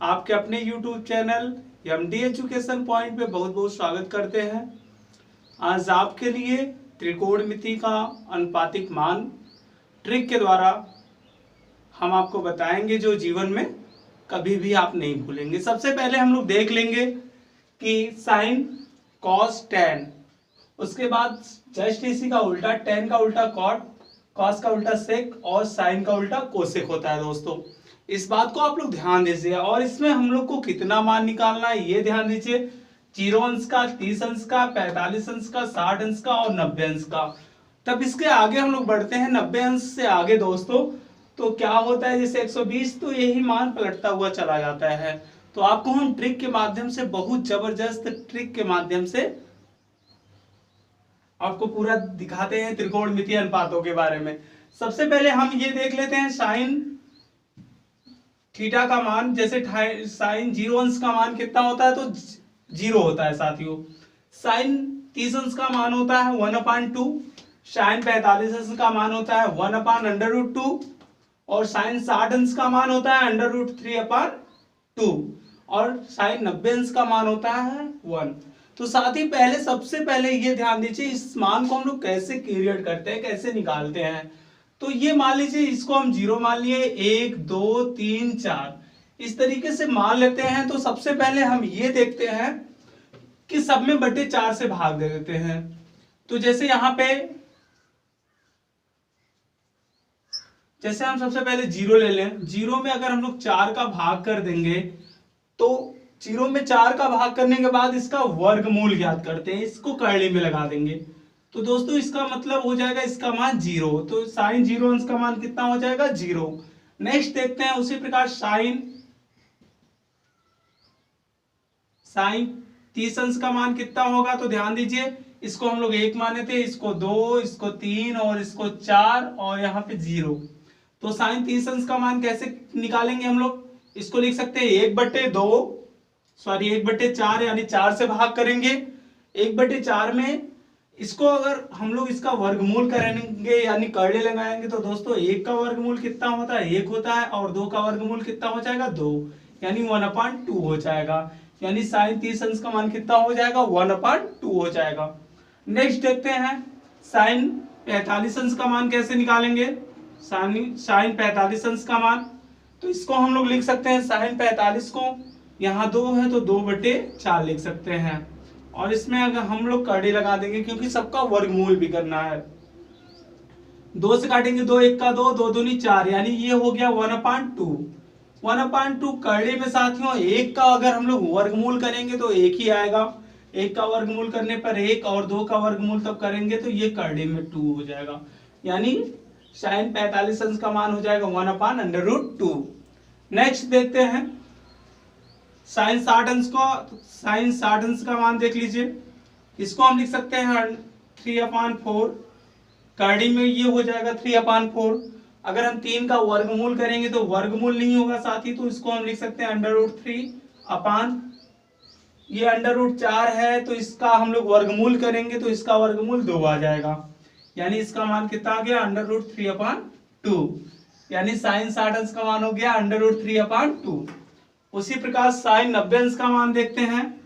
आपके अपने YouTube channel MD education point पे बहुत बहुत स्वागत करते हैं। आज आपके लिए त्रिकोणमिति का अनुपातिक मान ट्रिक के द्वारा हम आपको बताएंगे जो जीवन में कभी भी आप नहीं भूलेंगे। सबसे पहले हम लोग देख लेंगे कि साइन कॉस टेन, उसके बाद जस्ट इसी का उल्टा, टेन का उल्टा कॉट, कॉस का उल्टा सेक और साइन का उल्टा कोसेक होता है। दोस्तों इस बात को आप लोग ध्यान दीजिए और इसमें हम लोग को कितना मान निकालना है ये ध्यान दीजिए। 0 अंश का, 30 अंश का, 45 अंश का, 60 अंश का और 90 अंश का। तब इसके आगे हम लोग बढ़ते हैं 90 अंश से आगे दोस्तों, तो क्या होता है जैसे 120, तो यही मान पलटता हुआ चला जाता है। तो आपको हम ट्रिक के माध्यम से, बहुत जबरदस्त ट्रिक के माध्यम से आपको पूरा दिखाते हैं त्रिकोणमितीय अनुपातों के बारे में। सबसे पहले हम ये देख लेते हैं साइन थीटा का मान। जैसे साइन 0 अंश का मान कितना होता है, तो 0 होता है साथियों। साइन 30 अंश का मान होता है 1/2, साइन 45 अंश का मान होता है 1/√2 और साइन 60 अंश का मान होता है √3/2 और साइन 90 अंश का मान होता है 1। तो साथ ही पहले, सबसे पहले ये ध्यान दीजिए इस मान को हम लोग कैसे क्रिएट करते हैं, कैसे निकालते हैं। तो ये मान लीजिए इसको हम 0 मान लिए, 1 2 3 4 इस तरीके से मान लेते हैं। तो सबसे पहले हम ये देखते हैं कि सब में बटे 4 से भाग दे देते हैं। तो जैसे यहां पे, जैसे हम सबसे पहले 0 ले लें, 0 में अगर हम लोग 4 का भाग कर देंगे तो 0 में 4 का भाग करने के बाद इसका वर्गमूल ज्ञात करते हैं, इसको कर्ली में लगा देंगे। तो दोस्तों इसका मतलब हो जाएगा इसका मान 0। तो साइन 0 अंश का मान कितना हो जाएगा, 0। नेक्स्ट देखते हैं उसी प्रकार साइन 30 अंश का मान कितना होगा। तो ध्यान दीजिए इसको हम लोग 1 माने थे, इसको 2, इसको 3 और इसको 4 और यहाँ पे 0। तो साइन 30 अंश का मान कैसे निकालेंगे हम लोग, इसको लिख सकते हैं 1/4 यानी 4 से भाग करेंगे। 1/4 में इसको अगर हम लोग इसका वर्गमूल करेंगे यानी कर्ली लगाएंगे तो दोस्तों 1 का वर्गमूल कितना होता है, 1 होता है और 2 का वर्गमूल कितना हो जाएगा, 2 यानी 1/2 हो जाएगा। यानी साइन 30 अंश का मान कितना हो जाएगा, 1/2 हो जाएगा। नेक्स्ट देखते हैं साइन 45 अंश का मान कैसे निकालेंगे। साइन 45 अंश का मान, तो इसको हम लोग लिख सकते हैं साइन 45 को, यहाँ 2 है तो 2/4 लिख सकते हैं और इसमें अगर हम लोग कर्ली लगा देंगे क्योंकि सबका वर्गमूल भी करना है। 2 से काटेंगे 2 1 का 2, 2 दूनी 4 यानी ये हो गया 1/2। 1/2 कर्ली में साथियों 1 का अगर हम लोग वर्गमूल करेंगे तो 1 ही आएगा। 1 का वर्गमूल करने पर 1 और 2 का वर्गमूल तब करेंगे तो ये कर्ली में 2 हो जाएगा। यानी साइन 45 अंश का मान हो जाएगा 1/√2। नेक्स्ट देखते हैं साइन 60 अंश का। साइन 60 अंश का मान देख लीजिए, इसको हम लिख सकते हैं 3/4। कर्ली में ये हो जाएगा 3/4। अगर हम 3 का वर्गमूल करेंगे तो वर्गमूल नहीं होगा साथी, तो इसको हम लिख सकते हैं √3 ये √4 है तो इसका हम लोग वर्गमूल करेंगे तो इसका वर्गमूल 2 आ जाएगा। यानी इसका मान कितना आ गया, √3/2। यानी साइन 60 अंश का मान हो गया √3/2। उसी प्रकार साइन 90 अंश का मान देखते हैं,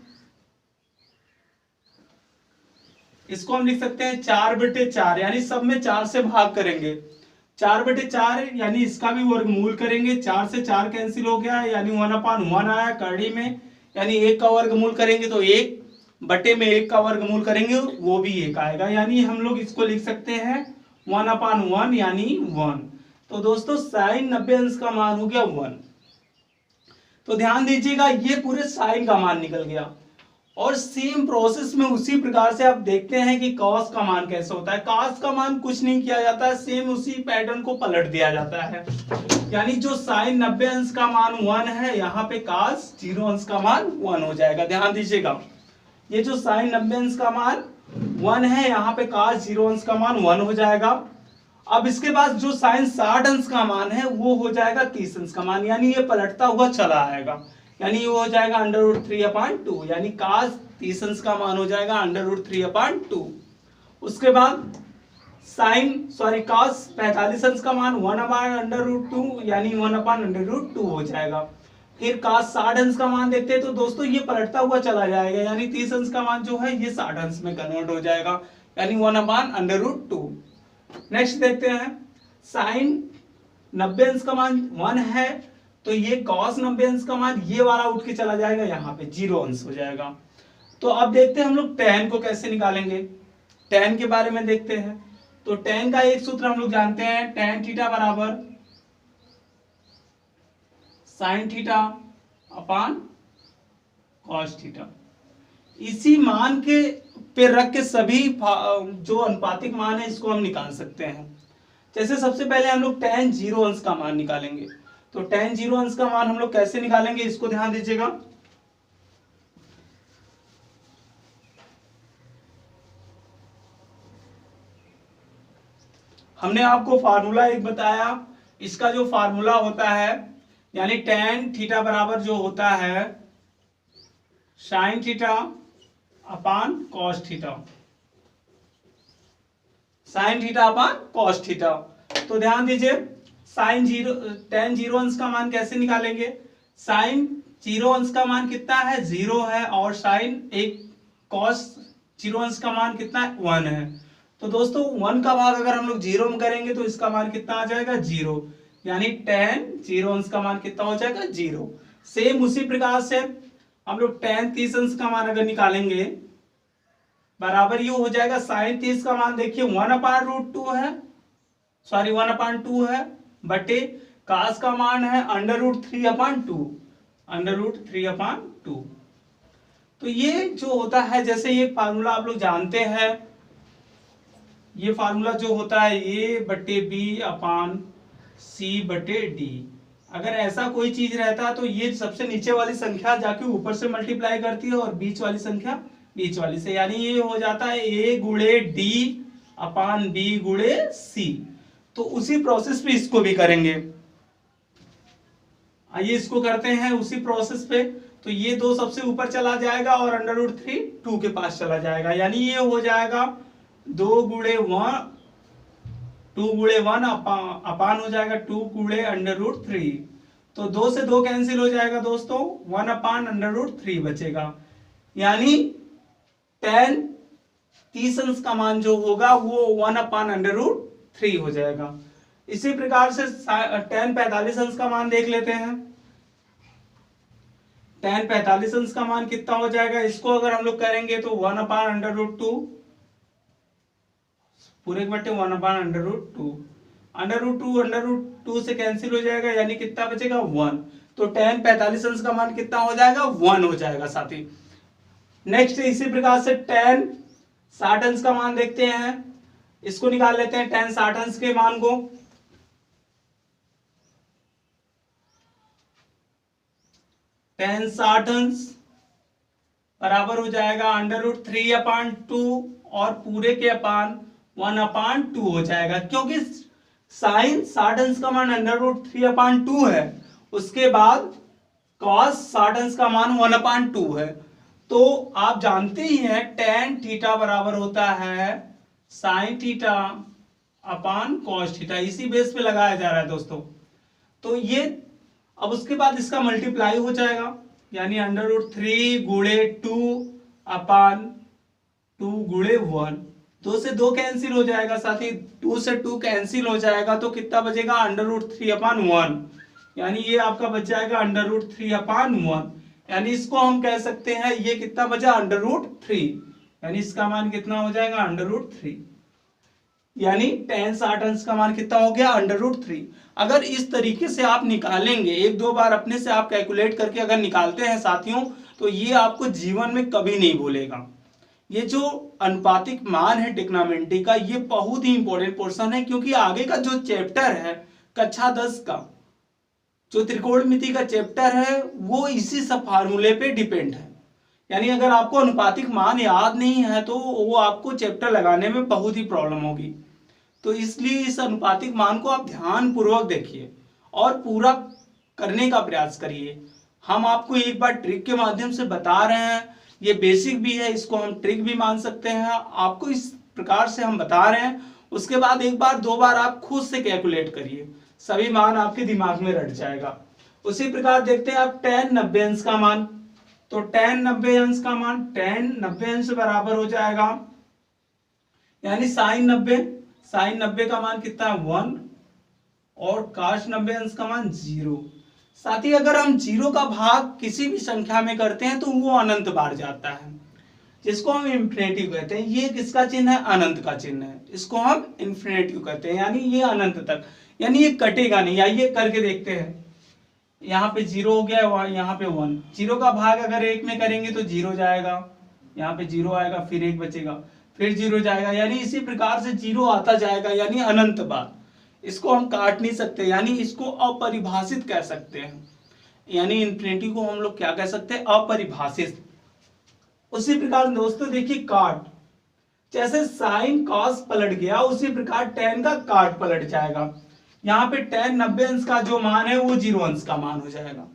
इसको हम लिख सकते हैं 4/4 यानी सब में 4 से भाग करेंगे। 4/4 यानी इसका भी वर्गमूल करेंगे, 4 से 4 कैंसिल हो गया यानी 1/1 आया कर्ली में। यानी 1 का वर्गमूल करेंगे तो 1 बटे में 1 का वर्गमूल करेंगे वो भी 1 आएगा। यानी हम लोग इसको लिख सकते हैं 1/1 यानी 1। तो दोस्तों साइन 90 अंश का मान हो गया 1। तो ध्यान दीजिएगा ये पूरे साइन का मान निकल गया। और सेम प्रोसेस में उसी प्रकार से आप देखते हैं कि कॉस का मान कैसे होता है। कॉस का मान कुछ नहीं किया जाता है, सेम उसी पैटर्न को पलट दिया जाता है। यानी जो साइन 90 अंश का मान 1 है, यहाँ पे कॉस 0 अंश का मान 1 हो जाएगा। ध्यान दीजिएगा ये जो साइन 90 अंश का मान 1 है, यहाँ पे कॉस 0 अंश का मान 1 हो जाएगा। अब इसके बाद जो साइन 60 अंश का मान है वो हो जाएगा 30 अंश का मान, यानी ये पलटता हुआ चला आएगा। यानी ये हो जाएगा √3/2 यानी cos 30 अंश का मान हो जाएगा √3/2। उसके बाद cos 45 अंश का मान 1/√2 यानी 1/√2 हो जाएगा। फिर cos 60 अंश का मान देखते हैं तो दोस्तों ये पलटता हुआ चला जाएगा, यानी 30 अंश का मान जो है ये 60 अंश में कन्वर्ट हो जाएगा, यानी 1/√2। नेक्स्ट देखते हैं साइन 90 अंश का मान 1 है, तो ये cos 90 अंश का मान ये वाला उठ के चला जाएगा, यहाँ पे 0 अंश हो जाएगा। तो अब देखते हैं हम लोग tan को कैसे निकालेंगे, tan के बारे में देखते हैं। तो tan का एक सूत्र हम लोग जानते हैं, tan थीटा बराबर sin theta upon cos theta. इसी मान के पे रख के सभी जो अनुपातिक मान है इसको हम निकाल सकते हैं। जैसे सबसे पहले हम लोग tan 0 अंश का मान निकालेंगे। तो tan 0 अंश का मान हम लोग कैसे निकालेंगे, इसको ध्यान दीजिएगा। हमने आपको फार्मूला एक बताया, इसका जो फार्मूला होता है यानी tan थीटा बराबर जो होता है sin theta upon cos theta, sin theta upon cos theta. तो ध्यान दीजिए tan 0 अंश का मान कैसे निकालेंगे, sin 0 अंश का मान कितना है 0 है, और cos 0 अंश का मान कितना है 1 है। तो दोस्तों 1 का भाग अगर हम लोग 0 में करेंगे तो इसका मान कितना आ जाएगा 0, यानी tan 0 अंश का मान कितना हो जाएगा 0। सेम उसी प्रकार से हम लोग tan 30 अंश का मान अगर निकालेंगे बराबर ये हो जाएगा sin 30 का मान देखिए 1/√2 है, सॉरी 1/2 है, बटे cos का मान है √3/2। तो ये जो होता है, जैसे ये फार्मूला आप लोग जानते हैं, ये फार्मूला जो होता है A/B/C/D। अगर ऐसा कोई चीज रहता तो ये सबसे नीचे वाली संख्या जाके ऊपर से मल्टीप्लाई करती है और बीच वाली संख्या बीच वाली से, यानी ये हो जाता है A/D/B/C। तो उसी प्रोसेस पे इसको भी करेंगे। आइए इसको करते हैं उसी प्रोसेस पे। तो ये 2 सबसे ऊपर चला जाएगा और √3 2 के पास चला जाएगा, यानी ये हो जाएगा 2 गुणे 1 अपान हो जाएगा 2 गुणे √3। तो 2 से 2 कैंसिल हो जाएगा दोस्तों, 1/√3 बचेगा, यानी tan 30 अंश का मान जो होगा वो 1/√3 हो जाएगा। इसी प्रकार से tan 45 अंश का मान देख लेते हैं। tan 45 अंश का मान कितना हो जाएगा, इसको अगर हम लोग करेंगे तो 1/√2 पूरे बटे 1/√2 से कैंसिल हो जाएगा, यानी कितना बचेगा 1। तो tan 45 अंश का मान कितना हो जाएगा 1 हो जाएगा साथी। नेक्स्ट इसी प्रकार से tan 60 अंश का मान देखते हैं, इसको निकाल लेते हैं tan 60 अंश के मान को। tan 60 अंश बराबर हो जाएगा √3/2 और पूरे के अपान 1/2 हो जाएगा, क्योंकि sin 60 अंश का मान √3/2 है, उसके बाद cos 60 अंश का मान 1/2 है। तो आप जानते ही हैं tan थीटा बराबर होता है sin theta upon cos theta, इसी बेस पे लगाया जा रहा है दोस्तों। तो ये अब उसके बाद इसका मल्टीप्लाई हो जाएगा, यानी √3 गुणे 2/2 गुणे 1। 2 से 2 कैंसिल हो जाएगा साथी, 2 से 2 कैंसिल हो जाएगा तो कितना बचेगा √3/1, यानी ये आपका बच जाएगा √3/1, यानी इसको हम कह सकते हैं ये कितना बचा √3, यानी इसका मान कितना हो जाएगा √3, यानी tan 60 अंश का मान कितना हो गया √3। अगर इस तरीके से आप निकालेंगे, 1-2 बार अपने से आप कैलकुलेट करके अगर निकालते हैं साथियों, तो ये आपको जीवन में कभी नहीं भूलेगा। ये जो अनुपातिक मान है ट्रिग्नोमेट्री का, ये बहुत ही इंपॉर्टेंट पोर्शन है, क्योंकि आगे का जो चैप्टर है कक्षा 10 का जो त्रिकोणमिति का चैप्टर है वो इसी सब फार्मूले पे डिपेंड है। यानी अगर आपको अनुपातिक मान याद नहीं है तो वो आपको चैप्टर लगाने में बहुत ही प्रॉब्लम होगी। तो इसलिए इस अनुपातिक मान को आप ध्यान पूर्वक देखिए और पूरा करने का प्रयास करिए। हम आपको एक बार ट्रिक के माध्यम से बता रहे हैं, ये बेसिक भी है, इसको हम ट्रिक भी मान सकते हैं। आपको इस प्रकार से हम बता रहे हैं, उसके बाद 1 बार 2 बार आप खुद से कैलकुलेट करिए, सभी मान आपके दिमाग में रट जाएगा। उसी प्रकार देखते हैं आप tan 90 अंश का मान, तो tan 90 अंश का मान, tan 90 अंश बराबर हो जाएगा यानी sin 90 का मान कितना है 1 और cos 90 अंश का मान 0। साथ ही अगर हम 0 का भाग किसी भी संख्या में करते हैं तो वो अनंत बार जाता है, जिसको हम इंफिनिटिव कहते हैं। ये किसका चिन्ह है? अनंत का चिन्ह है, इसको हम इंफिनिटिव कहते हैं, यानी ये अनंत तक, यानी ये कटेगा नहीं। आइए करके देखते हैं। यहाँ पे 0 हो गया, यहाँ पे 1। 0 का भाग अगर 1 में करेंगे तो 0 जाएगा, यहाँ पे 0 आएगा, फिर 1 बचेगा, फिर 0 जाएगा, यानी इसी प्रकार से 0 आता जाएगा, यानी अनंत बार। इसको हम काट नहीं सकते, यानी इसको अपरिभाषित कह सकते हैं, यानी इंफिनिटी को हम लोग क्या कह सकते हैं? अपरिभाषित। उसी प्रकार दोस्तों देखिए काट, जैसे साइन कॉस पलट गया उसी प्रकार tan का काट पलट जाएगा। यहाँ पे tan 90 अंश का जो मान है वो 0 अंश का मान हो जाएगा,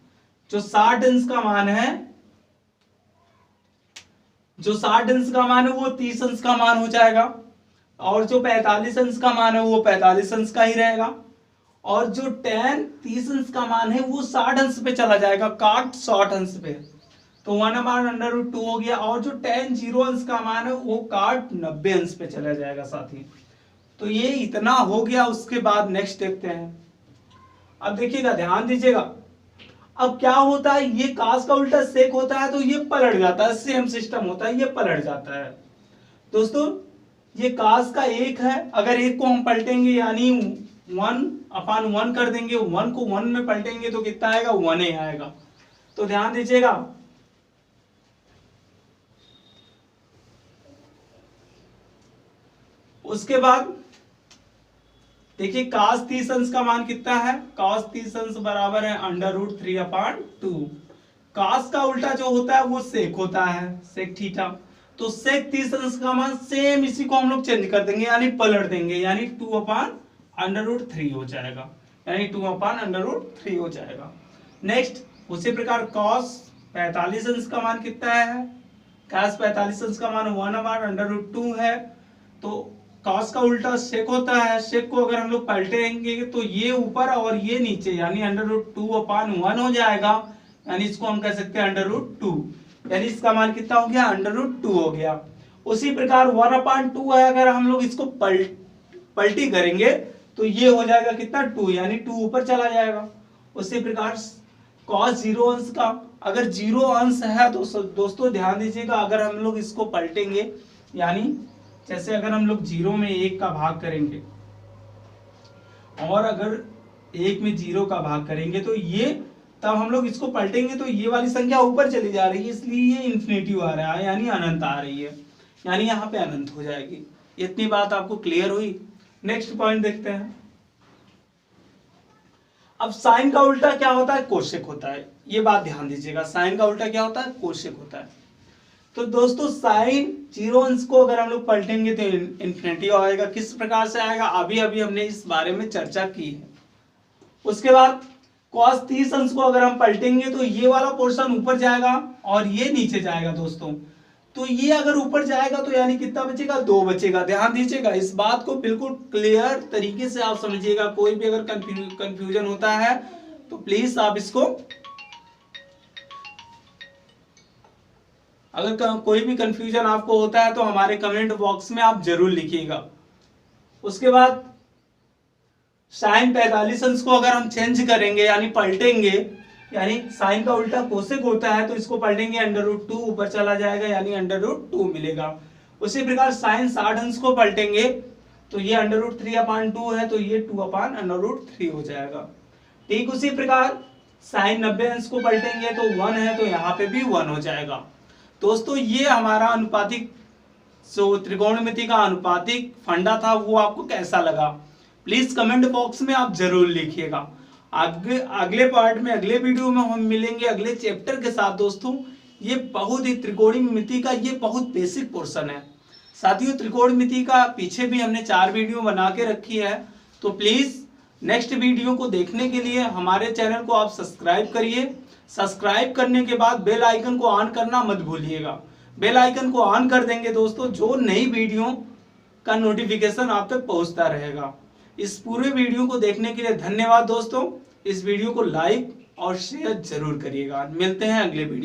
जो 60 अंश का मान है, जो 60 अंश का मान है वो 30 अंश का मान हो जाएगा, और जो 45 अंश का मान है वो 45 अंश का ही रहेगा, और जो tan 30 अंश का मान है वो 60 अंश पे चला जाएगा, काट 60 अंश पे, तो 1/√2 हो गया। और जो tan 0 अंश का मान है वो काट 90 अंश पे चला जाएगा साथी। तो ये इतना हो गया। उसके बाद नेक्स्ट देखते हैं। अब देखिएगा, ध्यान दीजिएगा, अब क्या होता है, ये कास का उल्टा सेक होता है तो ये पलट जाता है, सेम सिस्टम होता है, ये पलट जाता है। दोस्तों ये कास का 1 है, अगर 1 को हम पलटेंगे यानी 1/1 कर देंगे, 1 को 1 में पलटेंगे तो कितना आएगा? 1 ही आएगा। तो ध्यान दीजिएगा, उसके बाद देखिए cos 30 अंश का मान कितना है? cos 30 अंश बराबर है √3/2। cos का उल्टा जो होता है वो sec होता है, sec थीटा। तो sec 30 अंश का मान सेम इसी को हम लोग चेंज कर देंगे, यानी पलट देंगे, यानी 2/√3 हो जाएगा, यानी 2/√3 हो जाएगा। नेक्स्ट उसी प्रकार cos 45 अंश का मान कितना है? cos 45 अंश का मान 1/√2 है। तो cos का उल्टा sec होता है, sec को अगर हम लोग पलटेंगे तो ये ऊपर और ये नीचे, यानी √2/1 हो जाएगा, यानी इसको हम कह सकते हैं √2, यानी इसका मान कितना हो गया? √2 हो गया। उसी प्रकार 1/2 है, अगर हम लोग इसको पलटी करेंगे तो ये हो जाएगा कितना? 2, यानी 2 ऊपर चला जाएगा। उसी प्रकार cos 0 अंश का, अगर 0 अंश है तो दोस्तों ध्यान दीजिएगा, अगर हम लोग इसको पलटेंगे, यानी जैसे अगर हम लोग 0 में 1 का भाग करेंगे और अगर 1 में 0 का भाग करेंगे तो ये, तब हम लोग इसको पलटेंगे तो ये वाली संख्या ऊपर चली जा रही है, इसलिए ये इंफिनिटिव आ रहा है, यानी अनंत आ रही है, यानी यहाँ पे अनंत हो जाएगी। इतनी बात आपको क्लियर हुई। नेक्स्ट पॉइंट देखते हैं। अब साइन का उल्टा क्या होता है? कोसेक होता है। ये बात ध्यान दीजिएगा, साइन का उल्टा क्या होता है? कोसेक होता है। तो दोस्तों साइन 0 अंश को अगर हम लोग पलटेंगे तो इंफिनिटी आएगा। किस प्रकार से आएगा? अभी हमने इस बारे में चर्चा की है। उसके बाद cos 30 अंश को अगर हम पलटेंगे तो ये वाला पोर्शन ऊपर जाएगा और ये नीचे जाएगा दोस्तों। तो ये अगर ऊपर जाएगा तो यानी कितना बचेगा? 2 बचेगा। ध्यान दीजिएगा, इस बात को बिल्कुल क्लियर तरीके से आप समझिएगा। कोई भी अगर कंफ्यूजन होता है तो प्लीज आप इसको, अगर कोई भी कंफ्यूजन आपको होता है तो हमारे कमेंट बॉक्स में आप जरूर लिखिएगा। उसके बाद साइन 45 अंश को अगर हम चेंज करेंगे यानी पलटेंगे, यानी साइन का उल्टा कोसेक होता है तो इसको पलटेंगे √2 ऊपर चला जाएगा, यानी √2 मिलेगा। उसी प्रकार साइन 60 अंश को पलटेंगे तो ये √3/2 है तो ये 2/√3 हो जाएगा। ठीक उसी प्रकार साइन 90 अंश को पलटेंगे तो 1 है तो यहाँ पे भी 1 हो जाएगा। दोस्तों ये हमारा अनुपातिक जो त्रिकोणमिति का अनुपातिक फंडा था वो आपको कैसा लगा? प्लीज कमेंट बॉक्स में आप जरूर लिखिएगा। अगले पार्ट में, अगले वीडियो में हम मिलेंगे अगले चैप्टर के साथ। दोस्तों ये बहुत ही त्रिकोणमिति का ये बहुत बेसिक पोर्शन है। साथियों त्रिकोणमिति का पीछे भी हमने 4 वीडियो बना के रखी है, तो प्लीज नेक्स्ट वीडियो को देखने के लिए हमारे चैनल को आप सब्सक्राइब करिए। सब्सक्राइब करने के बाद बेल आइकन को ऑन करना मत भूलिएगा। बेल आइकन को ऑन कर देंगे दोस्तों, जो नई वीडियो का नोटिफिकेशन आप तक पहुंचता रहेगा। इस पूरे वीडियो को देखने के लिए धन्यवाद दोस्तों। इस वीडियो को लाइक और शेयर जरूर करिएगा। मिलते हैं अगले वीडियो।